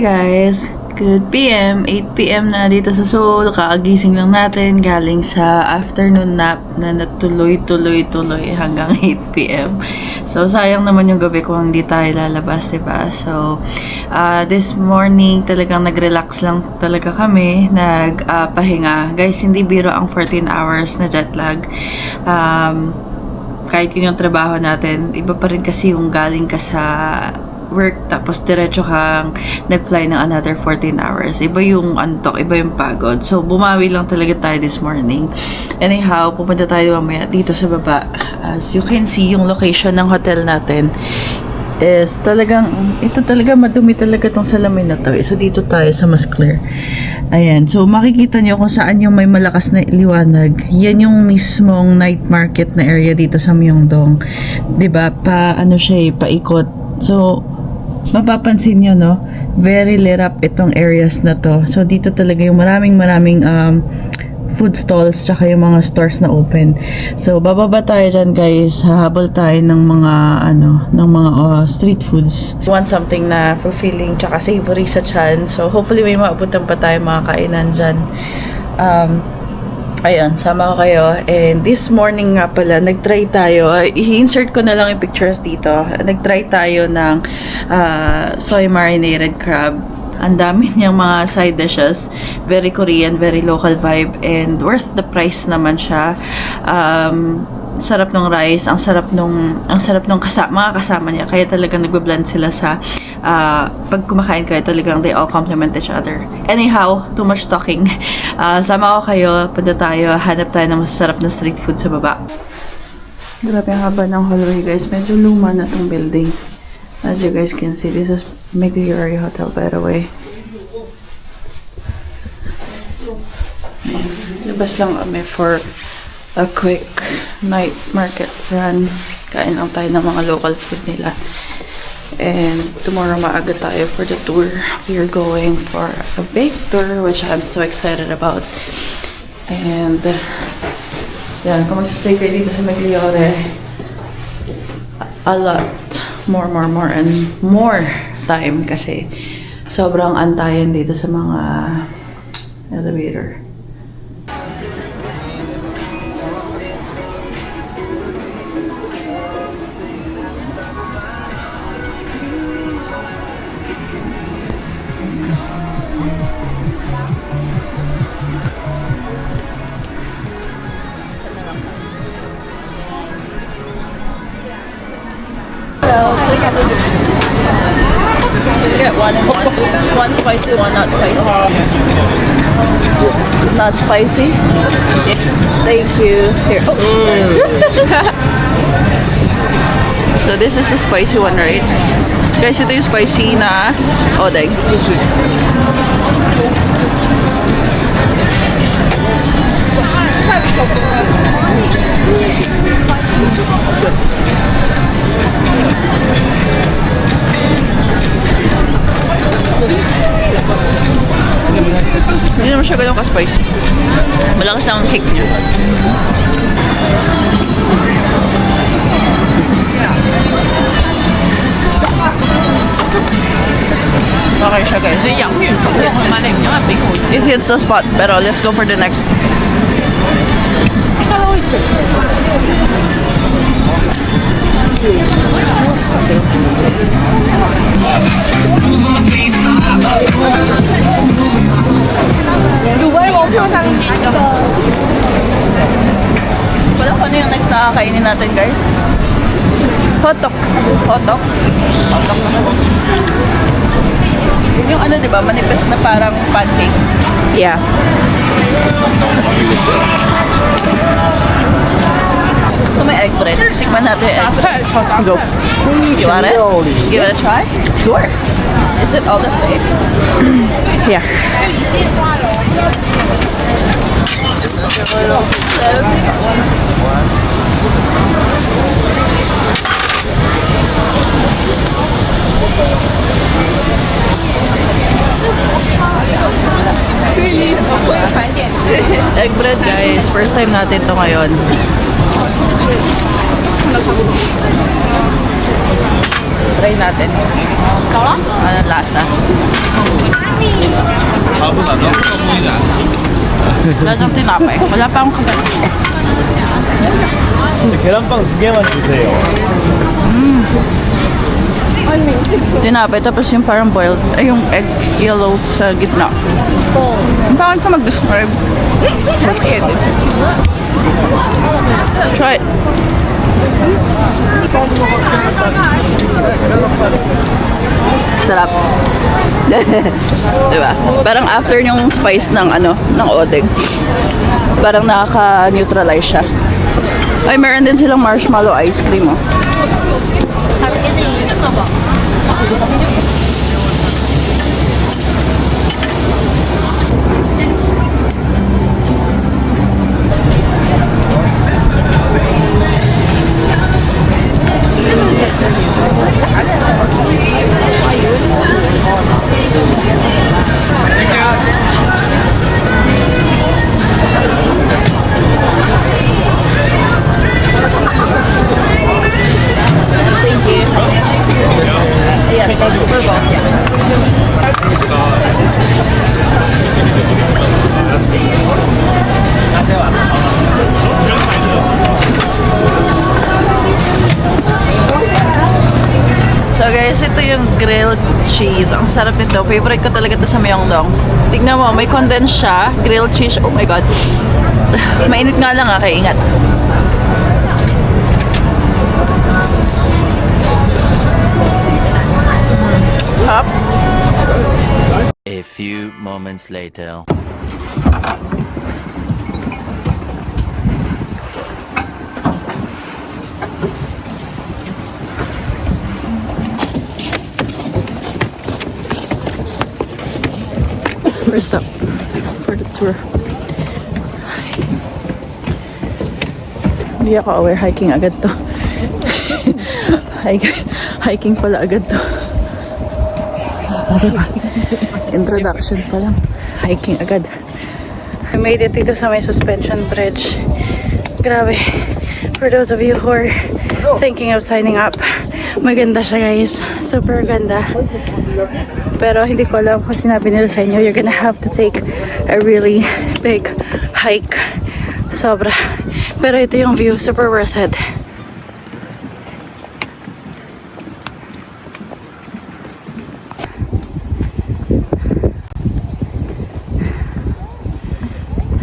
Hi guys! Good PM, 8 PM na dito sa Seoul. Kaagising lang natin galing sa afternoon nap na natuloy hanggang 8 PM. So sayang naman yung gabi kung hindi tayo lalabas, diba? So this morning talagang nag-relax lang talaga kami, nagpahinga. Guys, hindi biro ang 14 hours na jet lag. Kahit yun yung trabaho natin, iba pa rin kasi yung galing ka sa work tapos diretso kang nag-fly ng another 14 hours. Iba yung antok, iba yung pagod. So bumawi lang talaga tayo this morning. Anyhow, pupunta tayo mamaya dito sa baba. As you can see, yung location ng hotel natin is talagang, ito talaga madumi talaga tong salamin na to. So dito tayo sa Mas Clear. Ayan, so makikita nyo kung saan yung may malakas na liwanag. Yan yung mismong night market na area dito sa Myeongdong. 'Di ba? Ano siya, paikot. So mapapansin nyo, no? Very lit up itong areas na to. So, dito talaga yung maraming food stalls tsaka yung mga stores na open. So, bababa tayo dyan, guys. Hahabol tayo ng mga, street foods. Want something na fulfilling tsaka savory sa chan. So, hopefully may maabutan pa tayo mga kainan dyan. Ayun, sama ko kayo. And this morning nga pala, nag-try tayo. I-insert ko na lang yung pictures dito. Nag-try tayo ng soy marinated crab. Ang dami niyang mga side dishes. Very Korean, very local vibe. And worth the price naman siya. Sarap ng rice, ang sarap nung mga kasama niya. Kaya talagang nagbe-blend sila sa pag kumakain kayo, talagang they all complement each other. Anyhow, too much talking. Sama ko kayo, punta tayo, hanap tayo ng masarap na street food sa baba. Grabe ang haba ng hallway, guys. Medyo luma na tong building. As you guys can see, this is Megayori Hotel, by the way. Labas lang kami for a quick night market run. Kain lang tayo ng mga local food nila. And tomorrow maaga tayo for the tour. We are going for a big tour, which I'm so excited about. And yan, kung mag-stay kayo dito sa Megayori, a lot more and more time kasi sobrang antayan dito sa mga elevator. Get one spicy, one not spicy. Not spicy? Thank you. Here. Oh, sorry. So this is the spicy one, right? Guys, ito yung spicy na odeng. Hindi naman siya ganun ka-spicy. Malakas ang kick niya. Okay siya, guys. It hits the spot, pero let's go for the next. Wala ko na yung next na kakainin natin, guys. Hotdog naman. Yung ano, diba, manifest na parang pancake. Yeah. So may egg bread. Tikman natin yung egg bread. Go. You want it? Give it a try? Sure. Is it all the same? Yeah. Egg bread, guys. First time natin to ngayon. Try natin. Ano lasa? Wala siyang tinapay. Wala pa akong kagat. 계란빵 2개만 주세요. Tinapay, tapos yung parang boiled, ay yung egg yellow sa gitna. Bakit ka mag-describe? Try it. Sarap. Diba? Parang after yung spice ng ng odeng. Parang nakaka-neutralize siya. Ay, meron din silang marshmallow ice cream, oh. Thank you. Yes, for both, yeah. So guys, ito yung grilled cheese. Ang sarap nito. Favorite ko talaga to sa Myeongdong. Tignan mo, may condensed siya. Grilled cheese. Oh my God. Mainit nga lang, kaya ingat. Hop. A few moments later. First up for the tour. Hindi ako aware, hiking agad to. Hiking pala agad to. Diba? Introduction pa lang. Hiking agad. I made it dito sa may suspension bridge. Grabe. For those of you who are thinking of signing up, maganda siya guys. Super ganda. Pero hindi ko alam kung sinabi nila sa inyo, you're gonna have to take a really big hike. Sobra. Pero ito yung view. Super worth it.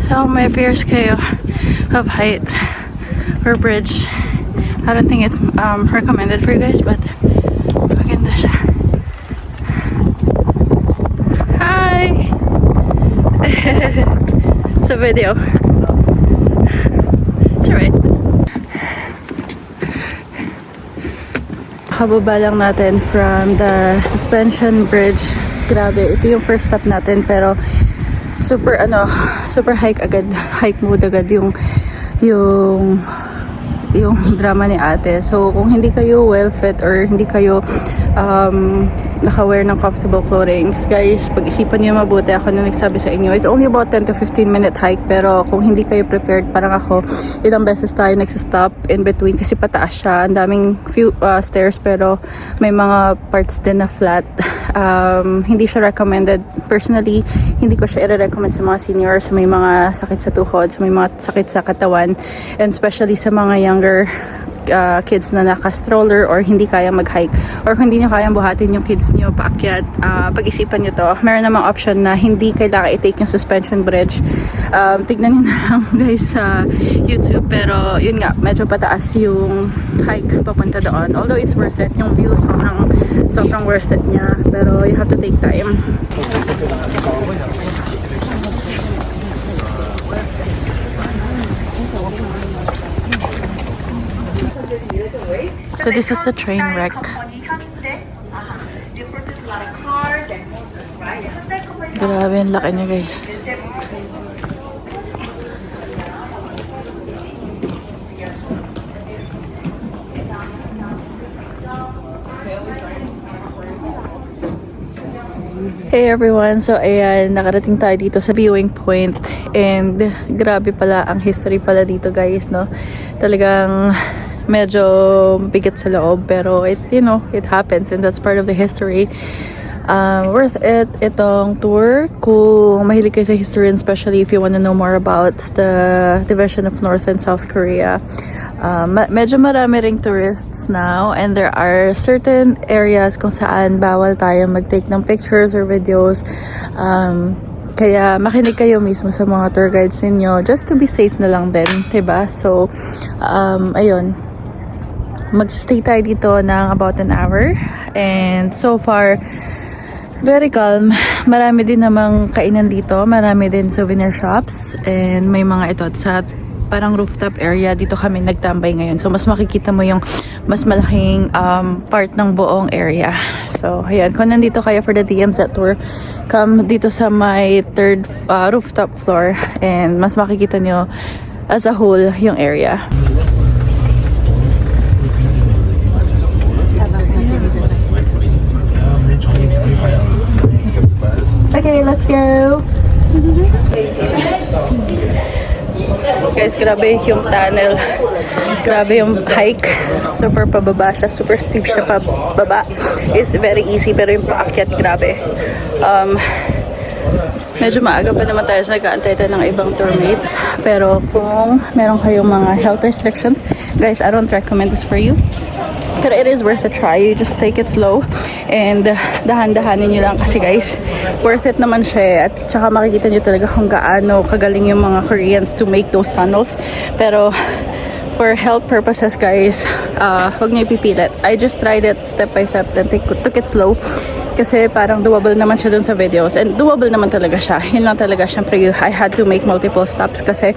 So may fears kayo of height or bridge. I don't think it's recommended for you guys, but maganda siya. Hi! Sa video. It's alright. Kababa lang natin from the suspension bridge. Grabe, ito yung first stop natin, pero super super hike agad, hike mode agad yung drama ni ate. So kung hindi kayo well fit or hindi kayo naka-wear ng comfortable clothing, guys, pag-isipan niyo mabuti. Ako na nagsabi sa inyo, it's only about 10 to 15 minute hike, pero kung hindi kayo prepared, parang ako, ilang beses tayo nagsistop in between kasi pataas siya. Ang daming few stairs, pero may mga parts din na flat. Hindi siya recommended. Personally, hindi ko siya i-recommend sa mga seniors, sa may mga sakit sa tuhod, sa may mga sakit sa katawan, and especially sa mga younger kids na naka-stroller or hindi kaya mag-hike or hindi nyo kayang buhatin yung kids nyo paakyat. Pag-isipan nyo to. Meron namang option na hindi kailangan i-take yung suspension bridge. Tignan nyo na lang guys sa YouTube, pero yun nga, medyo pataas yung hike papunta doon. Although it's worth it. Yung view sobrang worth it niya, pero you have to take time. So this is the train wreck. Grabe, ang laki niya guys. Hey everyone, so ayan, nakarating tayo dito sa viewing point, and grabe pala ang history pala dito guys, no? Talagang medyo bigat sa loob, pero it happens, and that's part of the history. Worth it itong tour kung mahilig kayo sa history, and especially if you want to know more about the division of North and South Korea. Medyo marami ring tourists now, and there are certain areas kung saan bawal tayo mag-take ng pictures or videos. Kaya makinig kayo mismo sa mga tour guides ninyo just to be safe na lang din, diba? So, ayun. Mag-stay tayo dito ng about an hour, and so far very calm. Marami din namang kainan dito, marami din souvenir shops, and may mga ito sa parang rooftop area. Dito kami nagtambay ngayon, so mas makikita mo yung mas malaking part ng buong area. So ayan, kung nandito kayo for the DMZ tour, come dito sa my third rooftop floor, and mas makikita nyo as a whole yung area. Okay, let's go. Guys, grabe yung tunnel. Grabe yung hike. Super pababa siya. Super steep siya pababa. It's very easy, pero yung paakyat, grabe. Medyo maaga pa naman tayo sa nag-aantay tayo ng ibang tour mates. Pero kung meron kayong mga health restrictions, guys, I don't recommend this for you. Pero it is worth a try. You just take it slow and dahan-dahanin nyo lang kasi guys, worth it naman siya eh. At saka makikita nyo talaga kung gaano kagaling yung mga Koreans to make those tunnels. Pero for health purposes guys, huwag nyo ipipilit. I just tried it step by step and took it slow. Kasi parang doable naman siya dun sa videos. And doable naman talaga siya. Yun lang talaga. Syempre, I had to make multiple stops kasi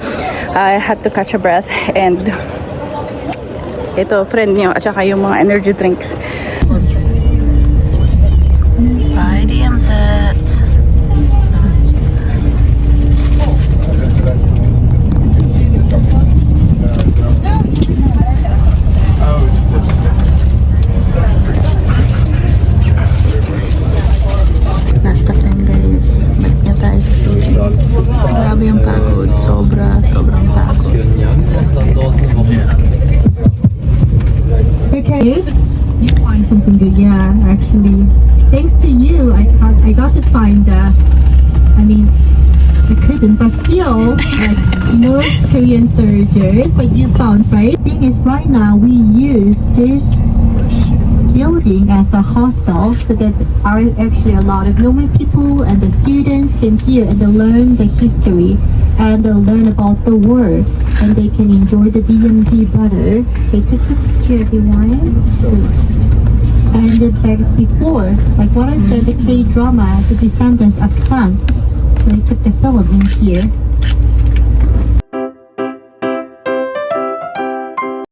I had to catch a breath. And ito, friend niyo, at saka yung mga energy drinks. Bye, DMZ! Last stop time guys. Balik na tayo sa city. Grabe yung pagod. Sobrang pagod. Okay, you find something good. Yeah, actually, thanks to you, I got to find. I couldn't, but still, like most Korean soldiers, what you found, right? Thing is, right now we use this building as a hostel, so that are actually a lot of normal people and the students can hear and learn the history and learn about the war, and they can enjoy the DMZ better. Okay, take the picture, everyone. And back before, like what I said, the K-drama, The Descendants of Sun, they took the film in here.